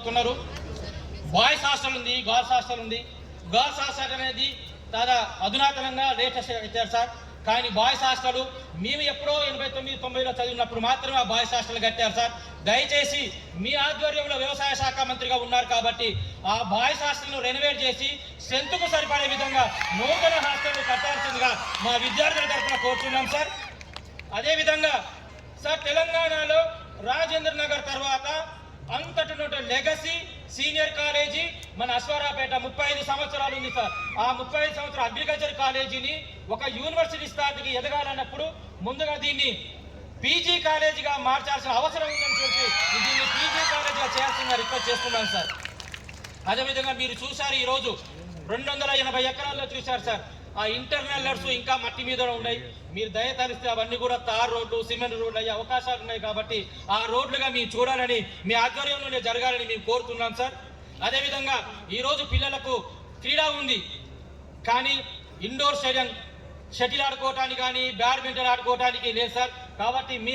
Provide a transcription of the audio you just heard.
కోరుతున్నారు. Boys hostel ఉంది, girls hostel ఉంది. గర్ల్స్ హాస్టల్ అనేది చాలా అధునాతనంగా లేటెస్ట్ ఇచ్చారు సార్. కానీ బాయ్స్ హాస్టల్ మేము ఎప్పుడో 89-90లో చదివినప్పుడు మాత్రమే ఆ బాయ్స్ హాస్టల్ కట్టారు సార్. దయచేసి మీ ఆధ్వర్యంలో వ్యవసాయ శాఖ మంత్రిగా ఉన్నారు కాబట్టి ఆ బాయ్స్ హాస్టల్ను రెనోవేట్ చేసి స్ట్రెంత్కు సరిపడే విధంగా నూతన హాస్టల్ కట్టాల్సిందిగా మా విద్యార్థుల తరఫున కోరుతున్నాం సార్. అదేవిధంగా సార్, తెలంగాణలో రాజేంద్ర నగర్ తర్వాత అంతటి లెగసీ సీనియర్ కాలేజీ మన అశ్వారాపేట 35 సంవత్సరాలు ఉంది సార్. ఆ 35 సంవత్సరాల అగ్రికల్చర్ కాలేజీని ఒక యూనివర్సిటీ స్థాయికి ఎదగాలన్నప్పుడు ముందుగా దీన్ని పీజీ కాలేజీగా మార్చాల్సిన అవసరం ఉందని చెప్పి దీన్ని పీజీ కాలేజీగా చేయాల్సిందిగా రిక్వెస్ట్ చేస్తున్నాను సార్. అదేవిధంగా మీరు చూశారు, ఈరోజు 280 ఎకరాల్లో చూశారు సార్. ఆ ఇంటర్నల్ లెర్స్ ఇంకా మట్టి మీద ఉన్నాయి. మీరు దయతలిస్తే అవన్నీ కూడా తార్ రోడ్లు, సిమెంట్ రోడ్లు అయ్యే అవకాశాలు ఉన్నాయి కాబట్టి ఆ రోడ్లుగా మీరు చూడాలని, మీ ఆధ్వర్యంలోనే జరగాలని మేము కోరుతున్నాం సార్. అదేవిధంగా ఈరోజు పిల్లలకు క్రీడా ఉంది, కానీ ఇండోర్ స్టేడియం షటిల్ ఆడుకోవటానికి కానీ బ్యాడ్మింటన్ ఆడుకోవటానికి లేదు సార్. కాబట్టి మీ